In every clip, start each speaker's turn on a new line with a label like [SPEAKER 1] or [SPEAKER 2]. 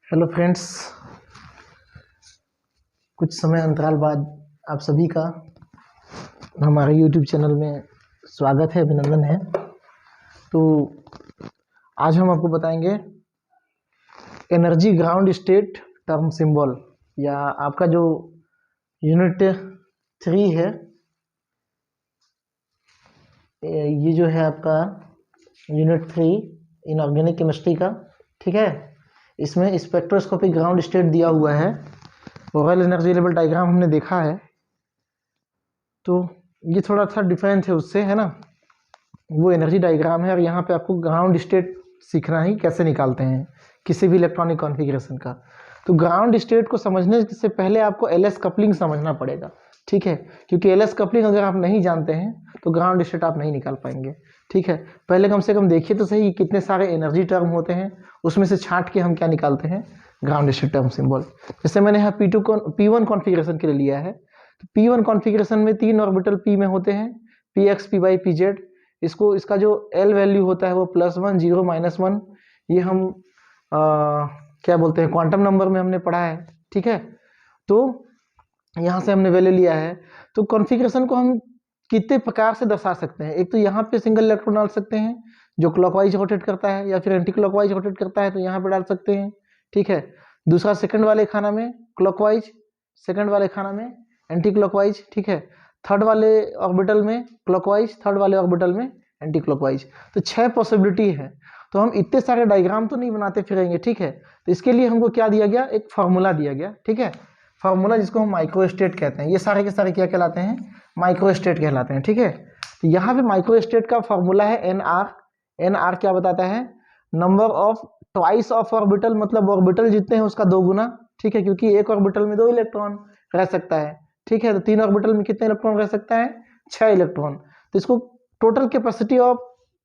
[SPEAKER 1] Hello friends, कुछ समय अंतराल बाद आप सभी का हमारे यूट्यूब चैनल में स्वागत है, अभिनंदन है। तो आज हम आपको बताएंगे energy ground state term symbol, या आपका जो यूनिट 3 है, ये जो है आपका यूनिट 3 इनऑर्गेनिक केमिस्ट्री का, ठीक है। इसमें स्पेक्ट्रोस्कोपिक ग्राउंड स्टेट दिया हुआ है, ओवरऑल एनर्जी लेवल डायग्राम हमने देखा है। तो ये थोड़ा सा डिफरेंट है उससे, है ना। वो एनर्जी डायग्राम है और यहाँ पे आपको ग्राउंड स्टेट सीखना ही कैसे निकालते हैं किसी भी इलेक्ट्रॉनिक कॉन्फ़िगरेशन का। तो ग्राउंड स्टेट को समझने से पहले आपको एलएस कपलिंग समझना पड़ेगा, ठीक है। क्योंकि एलएस कपलिंग अगर आप नहीं जानते हैं तो ग्राउंड स्टेट आप नहीं निकाल पाएंगे, ठीक है। पहले कम से कम देखिए तो सही कितने सारे एनर्जी टर्म होते हैं, उसमें से छांट के हम क्या निकालते हैं, ग्राउंड स्टेट टर्म सिंबल। जैसे मैंने यहाँ P1 कॉन्फ़िगरेशन के लिए लिया है। तो P1 कॉन्फ़िगरेशन में 3 ऑर्बिटल P में होते हैं, Px, Py, Pz। इसका जो L वैल्यू होता है वो +1, 0, -1। ये हम क्या बोलते हैं, क्वांटम नंबर में हमने पढ़ा है, ठीक है। तो यहाँ से हमने वैल्यू लिया है। तो कॉन्फ़िगरेशन को हम कितने प्रकार से दर्शा सकते हैं। एक तो यहाँ पे सिंगल इलेक्ट्रॉन डाल सकते हैं जो क्लॉकवाइज रोटेट करता है, या फिर एंटी क्लॉकवाइज रोटेट करता है तो यहाँ पे डाल सकते हैं, ठीक है। दूसरा सेकंड वाले खाना में क्लॉकवाइज, सेकंड वाले खाना में एंटी क्लॉकवाइज, ठीक है। थर्ड वाले ऑर्बिटल में क्लॉकवाइज, थर्ड वाले ऑर्बिटल में एंटी क्लॉकवाइज। तो 6 पॉसिबिलिटी है। तो हम इतने सारे डायग्राम तो नहीं बनाते फिरेंगे, ठीक है। तो इसके लिए हमको क्या दिया गया, एक फार्मूला दिया गया, ठीक है। फार्मूला जिसको हम माइक्रोस्टेट कहते हैं। ये सारे के सारे क्या कहलाते हैं, माइक्रोस्टेट कहलाते हैं, ठीक है। तो यहाँ पे माइक्रोस्टेट का फार्मूला है एनआर। एनआर क्या बताता है, number of twice of orbital, मतलब ऑर्बिटल जितने हैं उसका 2 गुना, ठीक है। क्योंकि एक ऑर्बिटल में 2 इलेक्ट्रॉन रह सकता है, ठीक है। तो 3 ऑर्बिटल में कितने इलेक्ट्रॉन रह सकता है, 6 इलेक्ट्रॉन। तो इसको total capacity of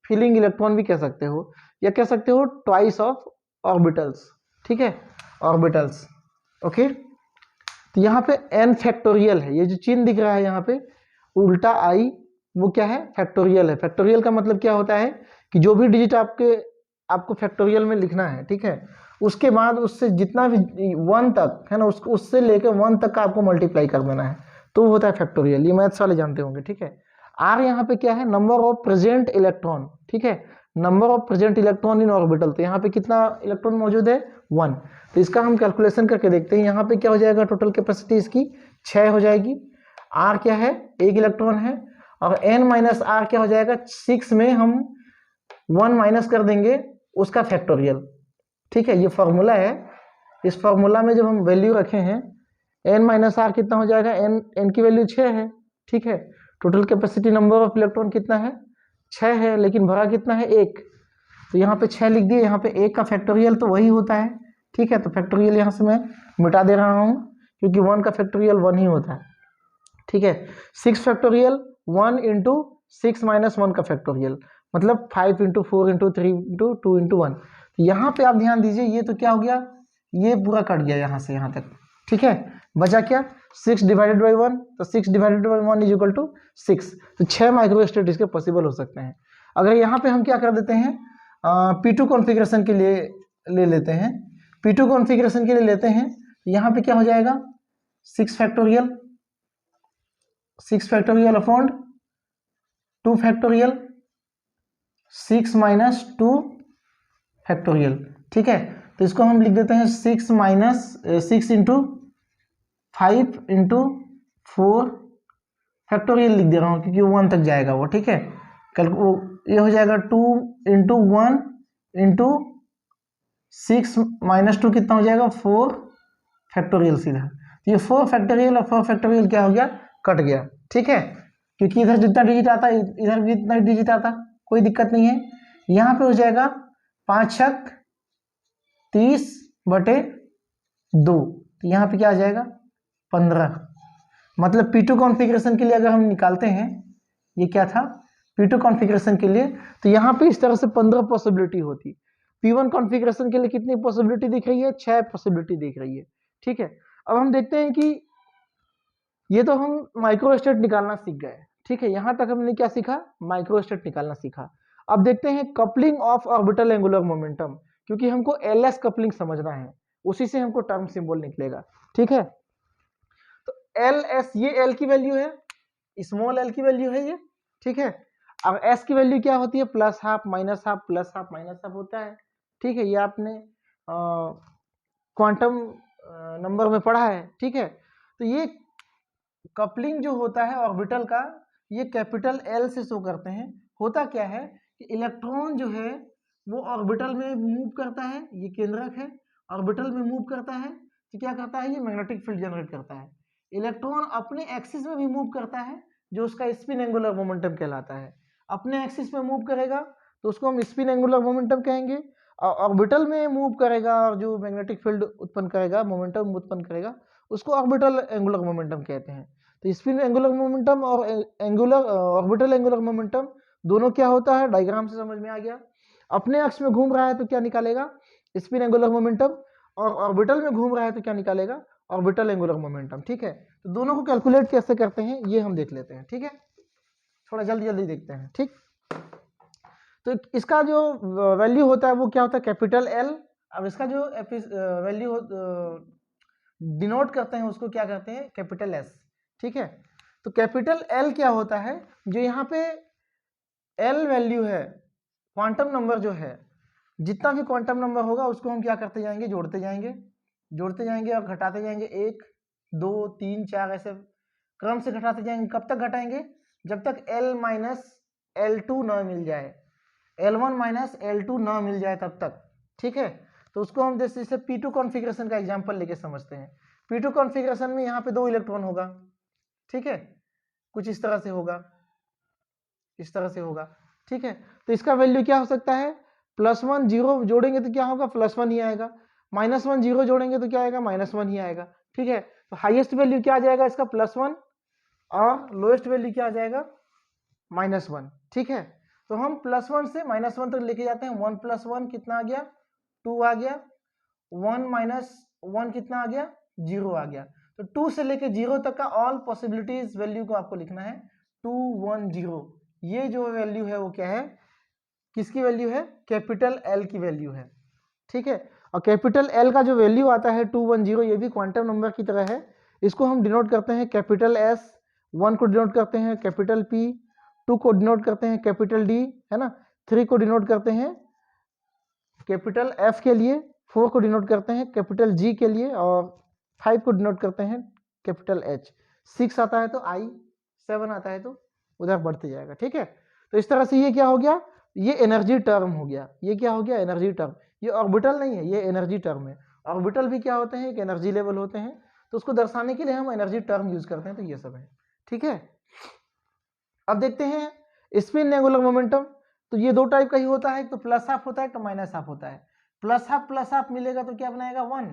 [SPEAKER 1] filling electron भी कह सकते हो, या कह सकते हो ट्वाइस ऑफ ऑर्बिटल्स, ठीक है, ऑर्बिटल्स, ओके। तो यहाँ पे n फैक्टोरियल है, ये जो चिन्ह दिख रहा है यहाँ पे उल्टा आई, वो क्या है, फैक्टोरियल है। फैक्टोरियल का मतलब क्या होता है कि जो भी डिजिट आपको फैक्टोरियल में लिखना है, ठीक है, उसके बाद उससे जितना भी 1 तक है ना, उससे लेकर 1 तक का आपको मल्टीप्लाई कर देना है, तो वो होता है फैक्टोरियल। ये मैथ्स वाले जानते होंगे, ठीक है। आर यहाँ पे क्या है, नंबर ऑफ प्रेजेंट इलेक्ट्रॉन, ठीक है, number of present electron in orbital. तो यहाँ पे कितना इलेक्ट्रॉन मौजूद है, 1। तो इसका हम कैलकुलेशन करके देखते हैं। यहाँ पे क्या हो जाएगा, टोटल कैपेसिटी इसकी 6 हो जाएगी। आर क्या है, 1 इलेक्ट्रॉन है। और n माइनस आर क्या हो जाएगा, 6 में हम 1 माइनस कर देंगे उसका फैक्टोरियल, ठीक है। ये फॉर्मूला है। इस फॉर्मूला में जब हम वैल्यू रखे हैं, n माइनस आर कितना हो जाएगा, n की वैल्यू 6 है, ठीक है। Total capacity number of electron कितना है, 6 है, लेकिन भरा कितना है, 1। तो यहाँ पे 6 लिख दिए, यहाँ पे 1 का फैक्टोरियल तो वही होता है, ठीक है। तो फैक्टोरियल यहाँ से मैं मिटा दे रहा हूँ, क्योंकि 1 का फैक्टोरियल 1 ही होता है, ठीक है। 6 फैक्टोरियल 1 इंटू 6 माइनस 1 का फैक्टोरियल, मतलब 5 इंटू 4 इंटू 3 इंटू 2 इंटू 1। यहाँ पे आप ध्यान दीजिए, ये तो क्या हो गया, ये पूरा कट गया यहाँ से यहाँ तक, ठीक है। बचा क्या, 6 डिवाइडेड बाई 1। तो 6 divided by 1 is equal to 6। तो 6 माइक्रोस्टेट इसके पॉसिबल हो सकते हैं। अगर यहाँ पे हम क्या कर देते हैं, P2 कॉन्फ़िगरेशन के लिए ले लेते हैं, P2 कॉन्फ़िगरेशन के लिए लेते हैं, यहाँ पे क्या हो जाएगा, 6 factorial, 6 factorial upon 2 factorial, 6 minus 2 factorial, ठीक है। तो इसको हम लिख देते हैं 6 माइनस 6 इंटू 5 इंटू 4 फैक्टोरियल लिख दे रहा हूँ, क्योंकि 1 तक जाएगा वो, ठीक है। कल वो ये हो जाएगा 2 इंटू 1 इंटू 6 माइनस 2 कितना हो जाएगा, 4 फैक्टोरियल सीधा। तो ये 4 फैक्टोरियल और 4 फैक्टोरियल क्या हो गया, कट गया, ठीक है। क्योंकि इधर जितना डिजिट आता है इधर भी इतना डिजिट आता, कोई दिक्कत नहीं है। यहाँ पे हो जाएगा 5 छक 30/2। तो यहाँ पे क्या आ जाएगा, 15। मतलब P2 कॉन्फ़िगरेशन के लिए अगर हम निकालते हैं, ये क्या था, P2 कॉन्फ़िगरेशन के लिए, तो यहाँ पे इस तरह से 15 पॉसिबिलिटी होती। P1 कॉन्फ़िगरेशन के लिए कितनी पॉसिबिलिटी दिख रही है, 6 पॉसिबिलिटी दिख रही है, ठीक है। अब हम देखते हैं कि ये तो हम माइक्रोस्टेट निकालना सीख गए, ठीक है। यहाँ तक हमने क्या सीखा, माइक्रोस्टेट निकालना सीखा। अब देखते हैं coupling of orbital angular momentum, क्योंकि हमको एलएस कपलिंग समझना है। उसी से हमको टर्म सिंबल निकलेगा। ठीक है, तो एल एस, ये एल की वैल्यू है, स्मॉल एल की वैल्यू है ये। ठीक है, अब एस की वैल्यू क्या होती है, plus half minus half, plus half minus half होता है। ठीक है, ये आपने क्वांटम नंबर में पढ़ा है। ठीक है, तो ये कपलिंग जो होता है ऑर्बिटल का, ये कैपिटल एल से शो करते हैं। होता क्या है कि इलेक्ट्रॉन जो है वो ऑर्बिटल में मूव करता है, ये केंद्रक है, ऑर्बिटल में मूव करता है तो क्या करता है, ये मैग्नेटिक फील्ड जनरेट करता है। इलेक्ट्रॉन अपने एक्सिस में भी मूव करता है, जो उसका स्पिन एंगुलर मोमेंटम कहलाता है। अपने एक्सिस में मूव करेगा तो उसको हम स्पिन एंगुलर मोमेंटम कहेंगे, और ऑर्बिटल में मूव करेगा और जो मैग्नेटिक फील्ड उत्पन्न करेगा, मोमेंटम उत्पन्न करेगा, उसको ऑर्बिटल एंगुलर मोमेंटम कहते हैं। तो स्पिन एंगुलर मोमेंटम और एंगुलर ऑर्बिटल एंगुलर मोमेंटम दोनों क्या होता है, डायग्राम से समझ में आ गया। अपने अक्ष में घूम रहा है तो क्या निकालेगा, स्पिन एंगुलर मोमेंटम, और ऑर्बिटल में घूम रहा है तो क्या निकालेगा, ऑर्बिटल एंगुलर मोमेंटम। ठीक है, तो दोनों को कैलकुलेट कैसे करते हैं ये हम देख लेते हैं। ठीक है, थोड़ा जल्दी जल्दी देखते हैं। ठीक, तो इसका जो वैल्यू होता है वो क्या होता है, कैपिटल एल। अब इसका जो वैल्यू डिनोट करते हैं उसको क्या करते हैं, कैपिटल एस। ठीक है, तो कैपिटल एल क्या होता है, जो यहाँ पे एल वैल्यू है, क्वांटम नंबर जो है, जितना भी क्वांटम नंबर होगा उसको हम क्या करते जाएंगे, जोड़ते जाएंगे, जोड़ते जाएंगे और घटाते जाएंगे, 1 2 3 4 ऐसे क्रम से घटाते जाएंगे। कब तक घटाएंगे, जब तक L माइनस L2 न मिल जाए, L1 माइनस L2 न मिल जाए तब तक। ठीक है, तो उसको हम जैसे P2 कॉन्फ़िगरेशन का एग्जांपल लेके समझते हैं। P2 कॉन्फ़िगरेशन में यहाँ पे 2 इलेक्ट्रॉन होगा। ठीक है, कुछ इस तरह से होगा, इस तरह से होगा। ठीक है, तो इसका वैल्यू क्या हो सकता है, +1 0 जोड़ेंगे तो क्या होगा, +1 ही आएगा, -1 0 जोड़ेंगे तो क्या आएगा, -1 ही आएगा। ठीक है, तो हाईएस्ट वैल्यू क्या आ जाएगा इसका, +1, और लोएस्ट वैल्यू क्या आ जाएगा, -1। ठीक है, तो हम +1 से -1 तक लेके जाते हैं। 1 + 1 कितना आ गया, 2 आ गया, 1 - 1 कितना आ गया, 0 आ गया। तो 2 से लेके 0 तक का ऑल पॉसिबिलिटीज वैल्यू को आपको लिखना है, 2 1 0। ये जो वैल्यू है वो क्या है, किसकी वैल्यू है, कैपिटल एल की वैल्यू है। ठीक है, और कैपिटल एल का जो वैल्यू आता है 210, ये भी क्वांटम नंबर की तरह है। इसको हम डिनोट करते हैं कैपिटल एस, 1 को डिनोट करते हैं कैपिटल पी, 2 को डिनोट करते हैं कैपिटल डी, है ना, 3 को डिनोट करते हैं कैपिटल एफ के लिए, 4 को डिनोट करते हैं कैपिटल जी के लिए, और 5 को डिनोट करते हैं कैपिटल एच। 6 आता है तो आई, 7 आता है तो उधर बढ़ते जाएगा। ठीक है, तो इस तरह से ये क्या हो गया, ये एनर्जी टर्म हो गया। ये क्या हो गया, एनर्जी टर्म। ये ऑर्बिटल नहीं है, ये एनर्जी टर्म है। ऑर्बिटल भी क्या होते हैं, एक एनर्जी लेवल होते हैं, तो उसको दर्शाने के लिए हम एनर्जी टर्म यूज करते हैं। तो ये सब है। ठीक है, अब देखते हैं स्पिन एंगुलर मोमेंटम। तो ये 2 टाइप का ही होता है, तो प्लस हाफ होता है तो माइनस हाफ होता है। प्लस हाफ मिलेगा तो क्या बनाएगा 1,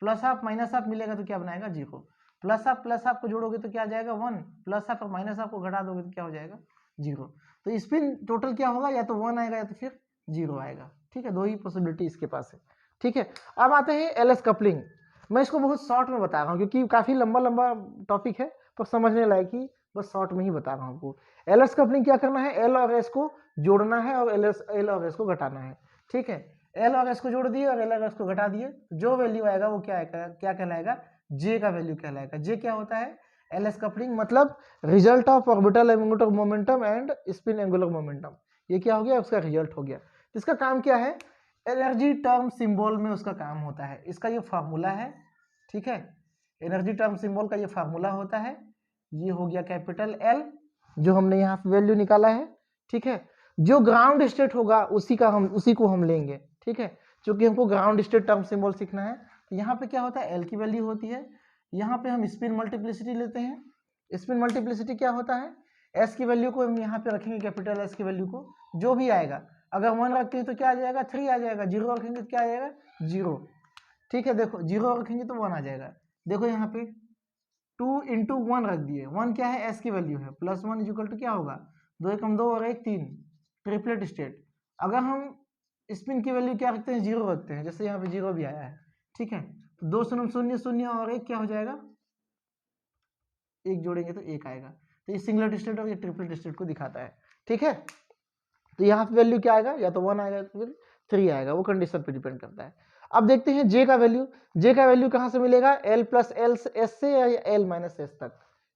[SPEAKER 1] प्लस हाफ माइनस हाफ मिलेगा तो क्या बनाएगा 0। प्लस हाफ को जोड़ोगे तो क्या आ जाएगा 1, प्लस हाफ और माइनस हाफ को घटा दोगे तो क्या हो जाएगा 0। तो स्पिन टोटल क्या होगा, या तो 1 आएगा या तो फिर 0 आएगा। ठीक है, 2 ही पॉसिबिलिटी इसके पास है। ठीक है, अब आते हैं एलएस कपलिंग। मैं इसको बहुत शॉर्ट में बता रहा हूँ क्योंकि काफी लंबा टॉपिक है, तो समझने लायक ही बस शॉर्ट में ही बता रहा हूँ आपको। एलएस कपलिंग क्या करना है, एल और एस को जोड़ना है और एल और एस को घटाना है। ठीक है, एल और एस को जोड़ दिए और एल और एस को घटा दिए, जो वैल्यू आएगा वो क्या आएगा, क्या कहलाएगा, जे का वैल्यू कहलाएगा। जे क्या होता है, एलएस कपलिंग मतलब result of orbital angular momentum and spin angular momentum. ये क्या हो गया, उसका रिजल्ट हो गया। इसका काम क्या है, एनर्जी टर्म सिंबल में उसका काम होता है। इसका ये फार्मूला है। ठीक है, एनर्जी टर्म सिंबल का ये फार्मूला होता है। ये हो गया कैपिटल एल, जो हमने यहाँ पे वैल्यू निकाला है। ठीक है, जो ग्राउंड स्टेट होगा उसी को हम लेंगे। ठीक है, क्योंकि हमको ग्राउंड स्टेट टर्म सिंबल सीखना है। तो यहाँ पे क्या होता है, एल की वैल्यू होती है। यहाँ पे हम स्पिन मल्टीप्लिसिटी लेते हैं। स्पिन मल्टीप्लिसिटी क्या होता है, एस की वैल्यू को हम यहाँ पे रखेंगे, कैपिटल एस की वैल्यू को, जो भी आएगा, अगर 1 रखते हैं तो क्या आ जाएगा 3 आ जाएगा, 0 रखेंगे तो क्या आ जाएगा 0। ठीक है, देखो 0 रखेंगे तो 1 आ जाएगा। देखो यहाँ पे 2 × 1 रख दिए, 1 क्या है, एस की वैल्यू है, +1 = क्या होगा, 2 × 2 और 1 3, ट्रिपलेट स्टेट। अगर हम स्पिन की वैल्यू क्या रखते हैं, 0 रखते हैं, जैसे यहाँ पे 0 भी आया है। ठीक है, तो 2 0 0 0 और 1 क्या हो जाएगा, 1 जोड़ेंगे तो 1 आएगा। तो ये सिंगलेट स्टेट और ये ट्रिपलेट स्टेट को दिखाता है। ठीक है, तो यहाँ पे वैल्यू क्या आएगा, या तो 1 आएगा तो फिर 3 आएगा, वो कंडीशन पे डिपेंड करता है। अब देखते हैं जे का वैल्यू। जे का वैल्यू कहाँ से मिलेगा, एल प्लस एल एस से या एल माइनस एस तक,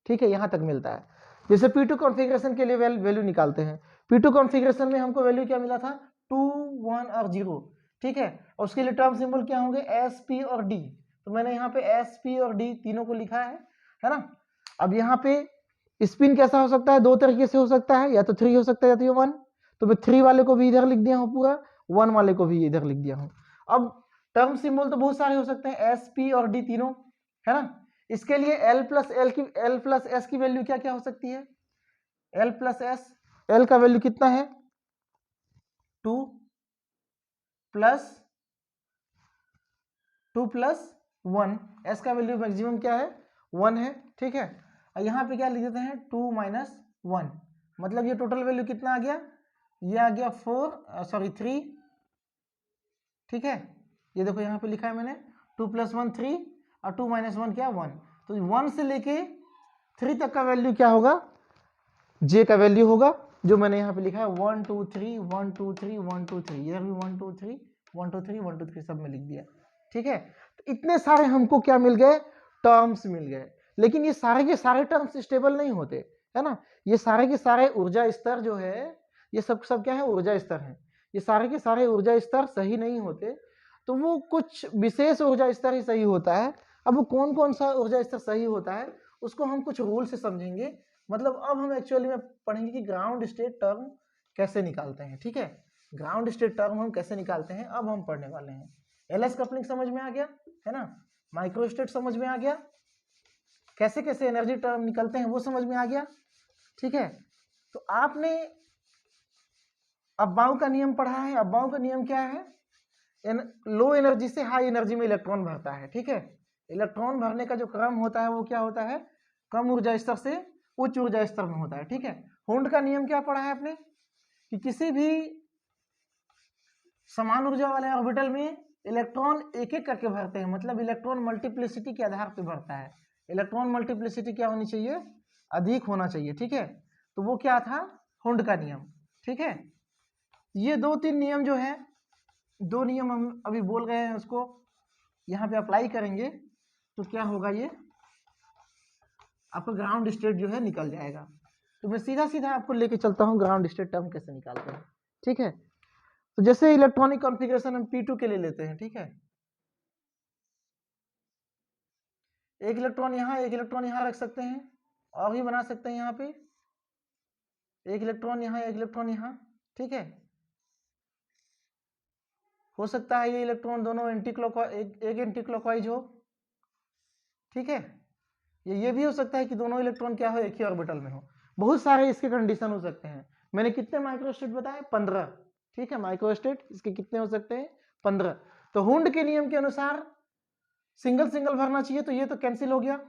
[SPEAKER 1] ठीक है, यहाँ तक मिलता है। जैसे P2 कॉन्फ़िगरेशन के लिए वैल्यू निकालते हैं। P2 कॉन्फ़िगरेशन में हमको वैल्यू क्या मिला था, 2 1 और 0, ठीक है, और उसके लिए टर्म सिंबल क्या होंगे, एस पी और डी। तो मैंने यहाँ पे एस पी और डी तीनों को लिखा है ना। अब यहाँ पे स्पिन कैसा हो सकता है, दो तरीके से हो सकता है, या तो 3 हो सकता है या तो 1। तो मैं 3 वाले को भी इधर लिख दिया हूँ पूरा, 1 वाले को भी इधर लिख दिया हूँ। अब टर्म सिंबल तो बहुत सारे हो सकते हैं, एस पी और डी तीनों, है ना। इसके लिए एल प्लस एस की वैल्यू क्या क्या हो सकती है, एल प्लस एस, एल का वैल्यू कितना है 2 प्लस 1, एस का वैल्यू मैक्सिमम क्या है 1 है, ठीक है। और यहाँ पे क्या लिख देते हैं 2 माइनस 1, मतलब ये टोटल वैल्यू कितना आ गया, ये आ गया 3, ठीक है। ये देखो यहाँ पे लिखा है मैंने 2 + 1 3 और 2 - 1 क्या 1। तो 1 से लेके 3 तक का वैल्यू क्या होगा, जे का वैल्यू होगा, जो मैंने यहाँ पे लिखा है 1 2 3 1 2 3 1 2 3, इधर भी 1 2 3 1 2 3 1 2 3 सब में लिख दिया, ठीक है। तो इतने सारे हमको क्या मिल गए, टर्म्स मिल गए। लेकिन ये सारे के सारे टर्म्स स्टेबल नहीं होते, है ना। ये सारे के सारे ऊर्जा स्तर जो है, ये सब क्या है, ऊर्जा स्तर है। ये सारे के सारे ऊर्जा स्तर सही नहीं होते, तो वो कुछ विशेष ऊर्जा स्तर ही सही होता है। अब वो कौन कौन सा ऊर्जा स्तर सही होता है उसको हम कुछ रूल से समझेंगे। मतलब अब हम एक्चुअली में पढ़ेंगे कि ग्राउंड स्टेट टर्म कैसे निकालते हैं, ठीक है। ग्राउंड स्टेट टर्म हम कैसे निकालते हैं अब हम पढ़ने वाले हैं। एलएस कपलिंग समझ में आ गया, है ना, माइक्रोस्टेट समझ में आ गया, कैसे कैसे एनर्जी टर्म निकलते हैं वो समझ में आ गया, ठीक है। तो आपने अब्बाउ का नियम पढ़ा है। अब्बाउ का नियम क्या है, लो एनर्जी से हाई एनर्जी में इलेक्ट्रॉन भरता है, ठीक है। इलेक्ट्रॉन भरने का जो क्रम होता है वो क्या होता है, कम ऊर्जा स्तर से उच्च ऊर्जा स्तर में होता है, ठीक है। हुंड का नियम क्या पढ़ा है आपने, कि किसी भी समान ऊर्जा वाले ऑर्बिटल में इलेक्ट्रॉन एक एक करके भरते हैं, मतलब इलेक्ट्रॉन मल्टीप्लिसिटी के आधार पर भरता है। इलेक्ट्रॉन मल्टीप्लिसिटी क्या होनी चाहिए, अधिक होना चाहिए, ठीक है। तो वो क्या था, हुंड का नियम, ठीक है। ये 2-3 नियम जो है, 2 नियम हम अभी बोल रहे हैं, उसको यहाँ पे अप्लाई करेंगे तो क्या होगा, ये आपका ग्राउंड स्टेट जो है निकल जाएगा। तो मैं सीधा सीधा आपको लेके चलता हूँ ग्राउंड स्टेट टर्म कैसे निकालते हैं, ठीक है। तो जैसे इलेक्ट्रॉनिक कॉन्फ़िगरेशन हम P2 के लिए लेते हैं, ठीक है। एक इलेक्ट्रॉन यहाँ, एक इलेक्ट्रॉन यहाँ रख सकते हैं, और भी बना सकते हैं यहाँ पे, एक इलेक्ट्रॉन यहाँ, एक इलेक्ट्रॉन यहाँ, ठीक है। हो सकता है ये इलेक्ट्रॉन दोनों एंटी क्लॉकवाइज, एक एंटी क्लॉकवाइज हो, ठीक है। ये भी हो सकता है कि दोनों इलेक्ट्रॉन क्या हो, एक ही ऑर्बिटल में हो। बहुत सारे इसके कंडीशन हो सकते हैं। मैंने कितने माइक्रोस्टेट बताए, 15, ठीक है। माइक्रोस्टेट इसके कितने हो सकते हैं, 15। तो हुंड के नियम के अनुसार सिंगल सिंगल भरना चाहिए, तो ये तो कैंसिल हो गया,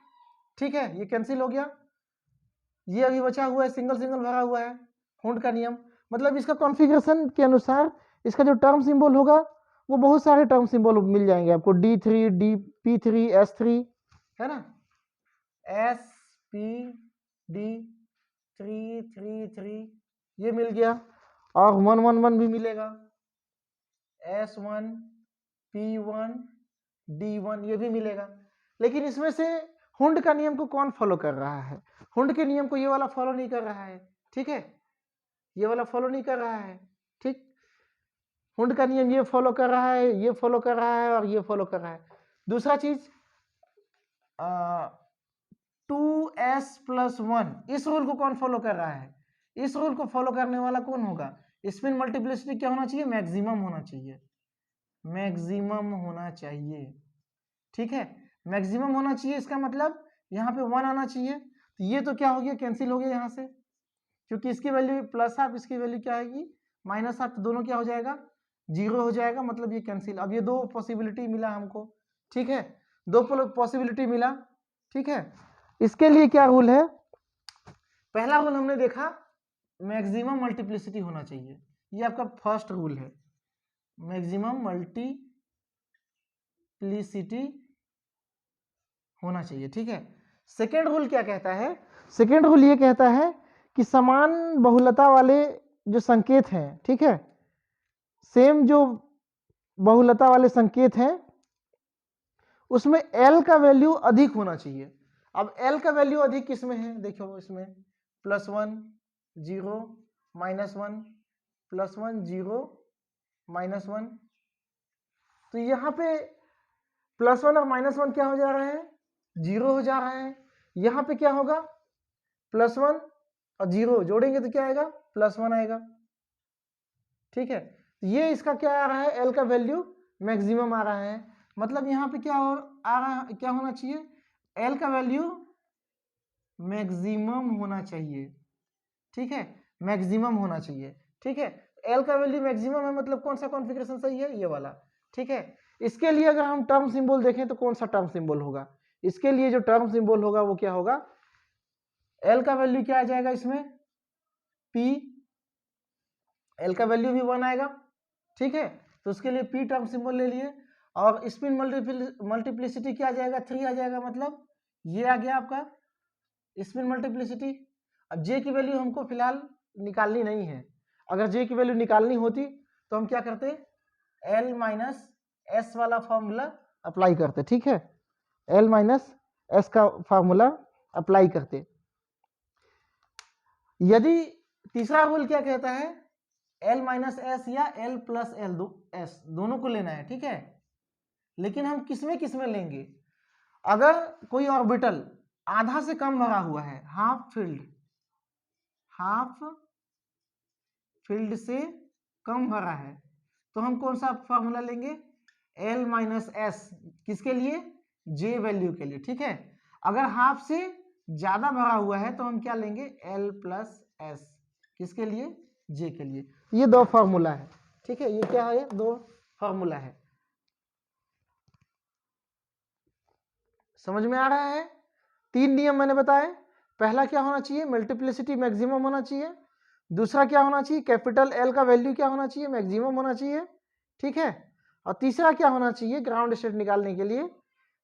[SPEAKER 1] ठीक है, ये कैंसिल हो गया। ये अभी बचा हुआ है, सिंगल सिंगल भरा हुआ है, हुंड का नियम। मतलब इसका कॉन्फ़िगरेशन के अनुसार इसका जो टर्म सिंबल होगा वो बहुत सारे टर्म सिंबल मिल जाएंगे आपको, D3 P3 S3, है ना, SPD3 ये मिल गया, और 111 भी मिलेगा, S1 P1 D1 ये भी मिलेगा। लेकिन इसमें से हुंड का नियम को कौन फॉलो कर रहा है, हुंड के नियम को ये वाला फॉलो नहीं कर रहा है, ठीक है, ये वाला फॉलो नहीं कर रहा है, ठीक। हुंड का नियम ये फॉलो कर रहा है, ये फॉलो कर रहा है, और ये फॉलो कर रहा है। दूसरा चीज 2s+1, इस रूल को कौन फॉलो कर रहा है, इस रूल को फॉलो करने वाला कौन होगा, स्पिन मल्टीप्लिसिटी क्या होना चाहिए, मैक्सिमम होना चाहिए, मैक्सिमम होना चाहिए, ठीक है, मैक्सिमम होना चाहिए। इसका मतलब यहाँ पे 1 आना चाहिए। तो ये तो क्या हो गया, कैंसिल हो गया यहाँ से, क्योंकि इसकी वैल्यू +1/2, इसकी वैल्यू क्या आएगी -1/2, तो दोनों क्या हो जाएगा, 0 हो जाएगा, मतलब ये कैंसिल। अब ये 2 पॉसिबिलिटी मिला हमको, ठीक है, 2 पॉसिबिलिटी मिला, ठीक है। इसके लिए क्या रूल है, पहला रूल हमने देखा मैक्सिमम मल्टीप्लिसिटी होना चाहिए, ये आपका फर्स्ट रूल है, मैक्सिमम मल्टीप्लिसिटी होना चाहिए, ठीक है। सेकेंड रूल क्या कहता है, सेकेंड रूल ये कहता है कि समान बहुलता वाले जो संकेत हैं, ठीक है, सेम जो बहुलता वाले संकेत हैं उसमें L का वैल्यू अधिक होना चाहिए। अब L का वैल्यू अधिक किसमें है, देखो इसमें +1 0 -1 +1 0 -1, तो यहाँ पे +1 और -1 क्या हो जा रहा है, 0 हो जा रहा है। यहाँ पे क्या होगा, +1 और 0 जोड़ेंगे तो क्या आएगा, +1 आएगा। ठीक है, ये इसका क्या आ रहा है, L का वैल्यू मैक्सिमम आ रहा है। मतलब यहाँ पे क्या आ रहा है, क्या होना चाहिए, L का वैल्यू मैक्सिमम होना चाहिए। ठीक है, मैक्सिमम होना चाहिए। ठीक है, L का वैल्यू मैक्सिमम है, मतलब कौन सा कॉन्फ़िगरेशन सही है, ये वाला। ठीक है, इसके लिए अगर हम टर्म सिंबल देखें तो कौन सा टर्म सिंबल होगा, इसके लिए जो टर्म सिंबल होगा वो क्या होगा, L का वैल्यू क्या आ जाएगा इसमें, P, L का वैल्यू भी 1 आएगा। ठीक है, तो उसके लिए P टर्म सिंबल ले लिए, और स्पिन मल्टीप्लिसिटी क्या आ जाएगा, 3 आ जाएगा, मतलब ये आ गया आपका स्पिन मल्टीप्लिसिटी। अब J की वैल्यू हमको फिलहाल निकालनी नहीं है, अगर J की वैल्यू निकालनी होती तो हम क्या करते, L - S वाला फॉर्मूला अप्लाई करते। ठीक है, L - S का फॉर्मूला अप्लाई करते। यदि तीसरा रूल क्या कहता है, L - S या L + S दोनों को लेना है। ठीक है, लेकिन हम किसमें लेंगे, अगर कोई ऑर्बिटल आधा से कम भरा हुआ है, हाफ फील्ड से कम भरा है, तो हम कौन सा फॉर्मूला लेंगे, L - S, किसके लिए, J वैल्यू के लिए। ठीक है, अगर हाफ से ज्यादा भरा हुआ है तो हम क्या लेंगे, L + S, किसके लिए, J के लिए। ये दो फॉर्मूला है। ठीक है, ये क्या है, दो फॉर्मूला है। समझ में आ रहा है, 3 नियम मैंने बताए। पहला क्या होना चाहिए, मल्टीप्लिसिटी मैक्सिमम होना चाहिए। दूसरा क्या होना चाहिए, कैपिटल L का वैल्यू क्या होना चाहिए, मैक्सिमम होना चाहिए। ठीक है, और तीसरा क्या होना चाहिए, ग्राउंड स्टेट निकालने के लिए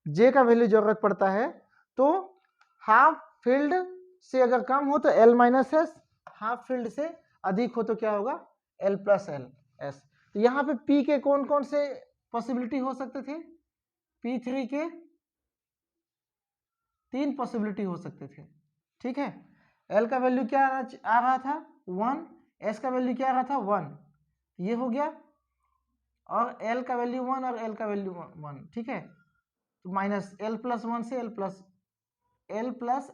[SPEAKER 1] J का वैल्यू जरूरत पड़ता है, तो हाफ फील्ड से अगर कम हो तो L - S, हाफ फील्ड से अधिक हो तो क्या होगा, L + S। तो यहाँ पे P के कौन कौन से पॉसिबिलिटी हो सकते थे, P3 के 3 पॉसिबिलिटी हो सकते थे। ठीक है, L का वैल्यू क्या आ रहा था, 1, S का वैल्यू क्या आ रहा था, 1, ये हो गया, और L का वैल्यू 1 और L का वैल्यू 1। ठीक है, तो -L + 1 से L +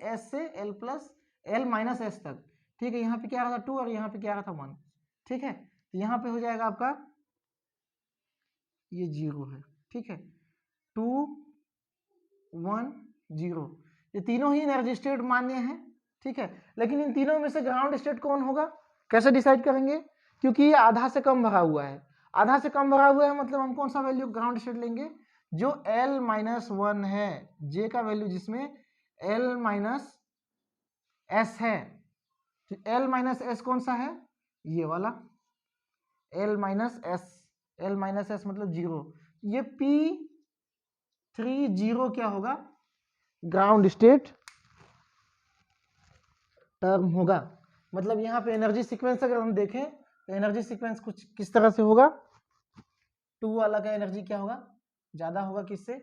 [SPEAKER 1] S से L - S तक। ठीक है, यहाँ पे क्या आ रहा था, 2, और यहाँ पे क्या आ रहा था, 1। ठीक है, तो यहाँ पे हो जाएगा आपका ये 0 है। ठीक है, 2 1 0, ये तीनों ही एनर्जी स्टेट मान्य है। ठीक है, लेकिन इन तीनों में से ग्राउंड स्टेट कौन होगा, कैसे डिसाइड करेंगे, क्योंकि ये आधा से कम भरा हुआ है। आधा से कम भरा हुआ है मतलब हम कौन सा वैल्यू ग्राउंड स्टेट लेंगे, जो L - 1 है, J का वैल्यू जिसमें L - S है। तो L - S कौन सा है, ये वाला L - S मतलब 0। ये P3 0 क्या होगा, ग्राउंड स्टेट टर्म होगा। मतलब यहाँ पे एनर्जी सीक्वेंस अगर हम देखें तो एनर्जी सीक्वेंस कुछ किस तरह से होगा, 2 वाला का एनर्जी क्या होगा, ज्यादा होगा किससे,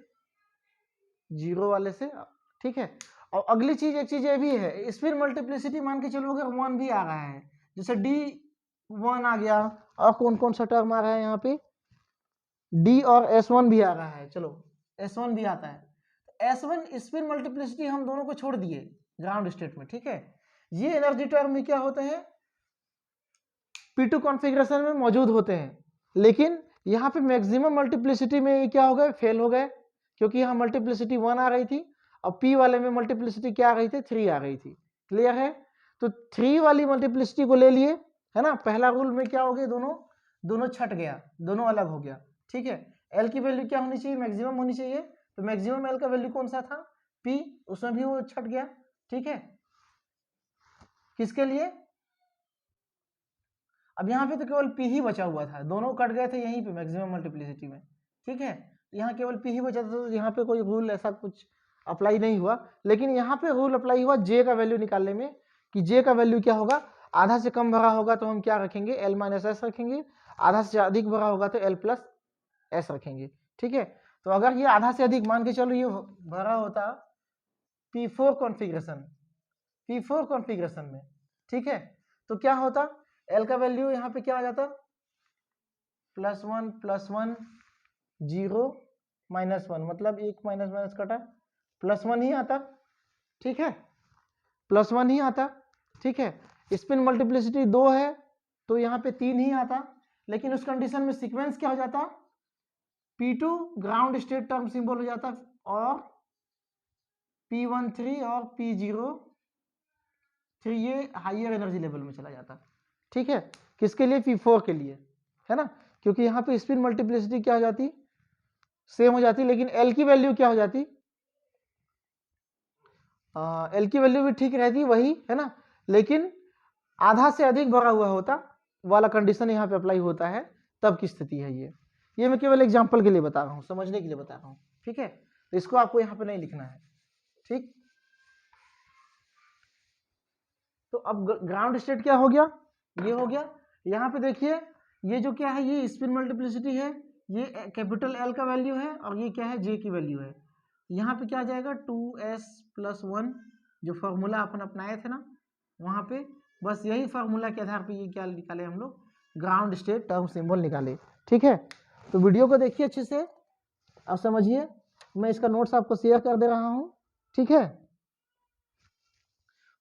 [SPEAKER 1] 0 वाले से। ठीक है, और अगली चीज, एक चीज ये भी है, स्पिन मल्टीप्लिसिटी मान के चलो अगर 1 भी आ रहा है, जैसे D1 आ गया, और कौन कौन सा टर्म आ रहा है यहाँ पे, D और S1 भी आ रहा है, चलो S1 भी आता है। S1 स्पिन मल्टीप्लिसिटी हम दोनों को छोड़ दिए ग्राउंड स्टेट में। ठीक है, ये एनर्जी टर्म में क्या होते हैं, P2 कॉन्फ़िगरेशन में मौजूद होते हैं, लेकिन यहाँ पे मैक्सिमम मल्टीप्लिसिटी में ये क्या हो गए, फेल हो गए, क्योंकि यहाँ मल्टीप्लिसिटी 1 आ रही थी, और P वाले में मल्टीप्लिसिटी क्या आ रही थी, 3 आ रही थी। क्लियर है, तो 3 वाली मल्टीप्लिसिटी को ले लिए, है ना, पहला रूल में क्या हो गया, दोनों छट गया, दोनों अलग हो गया। ठीक है, L की वैल्यू क्या होनी चाहिए, मैक्सिमम होनी चाहिए, तो मैक्सिमम L का वैल्यू कौन सा था, P, उसमें भी वो छट गया। ठीक है, किसके लिए, अब यहाँ पे तो केवल P ही बचा हुआ था, दोनों कट गए थे यहीं पे मैक्सिमम मल्टीप्लिसिटी में। ठीक है, यहाँ केवल P ही बचा था, तो यहाँ पे कोई रूल ऐसा कुछ अप्लाई नहीं हुआ, लेकिन यहाँ पे रूल अप्लाई हुआ J का वैल्यू निकालने में, कि J का वैल्यू क्या होगा, आधा से कम भरा होगा तो हम क्या रखेंगे, L - S रखेंगे, आधा से अधिक भरा होगा तो L + एस रखेंगे, ठीक है। तो अगर ये आधा से अधिक मान के चलो ये भरा होता P4 कॉन्फ़िगरेशन में, ठीक है, तो क्या होता, L का वैल्यू यहाँ पे क्या आ जाता, +1 +1 0 -1, मतलब एक माइनस माइनस कटा +1 ही आता, ठीक है, +1 ही आता, ठीक है। स्पिन मल्टीप्लिसिटी 2 है तो यहाँ पे 3 ही आता, लेकिन उस कंडीशन में सीक्वेंस क्या हो जाता, P2 ground state term symbol हो जाता और P13 और P03 ये हाइयर एनर्जी लेवल में चला जाता, ठीक है। किसके लिए, P4 के लिए, है ना, क्योंकि यहाँ पे स्पिन मल्टीप्लिसिटी क्या हो जाती, सेम हो जाती, लेकिन L की वैल्यू क्या हो जाती, L की वैल्यू भी ठीक रहती वही, है ना, लेकिन आधा से अधिक भरा हुआ होता वाला कंडीशन यहाँ पे अप्लाई होता है, तब की स्थिति है ये मैं केवल एग्जांपल के लिए बता रहा हूँ, समझने के लिए बता रहा हूँ, ठीक है। तो इसको आपको यहाँ पे नहीं लिखना है, ठीक। तो अब ग्राउंड स्टेट क्या हो गया, ये हो गया। यहाँ पे देखिए ये जो क्या है, ये स्पिन मल्टीप्लिसिटी है, ये कैपिटल L का वैल्यू है और ये क्या है, J की वैल्यू है। यहाँ पे क्या आ जाएगा 2s+1, जो फॉर्मूला अपन अपनाए थे ना वहाँ पे, बस यही फार्मूला के आधार पे ये क्या निकाले हम लोग, ग्राउंड स्टेट टर्म सिंबल निकाले, ठीक है। तो वीडियो को देखिए अच्छे से, आप समझिए, मैं इसका नोट्स आपको शेयर कर दे रहा हूँ, ठीक है।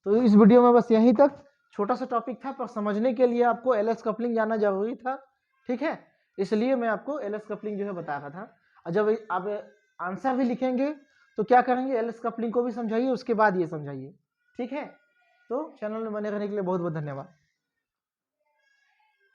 [SPEAKER 1] तो इस वीडियो में बस यहीं तक, छोटा सा टॉपिक था पर समझने के लिए आपको एलएस कपलिंग जानना जरूरी था, ठीक है, इसलिए मैं आपको एलएस कपलिंग जो है बता रहा था। और जब आप आंसर भी लिखेंगे तो क्या करेंगे, एलएस कपलिंग को भी समझाइए, उसके बाद ये समझाइए, ठीक है। तो चैनल में बने रहने के लिए बहुत बहुत धन्यवाद।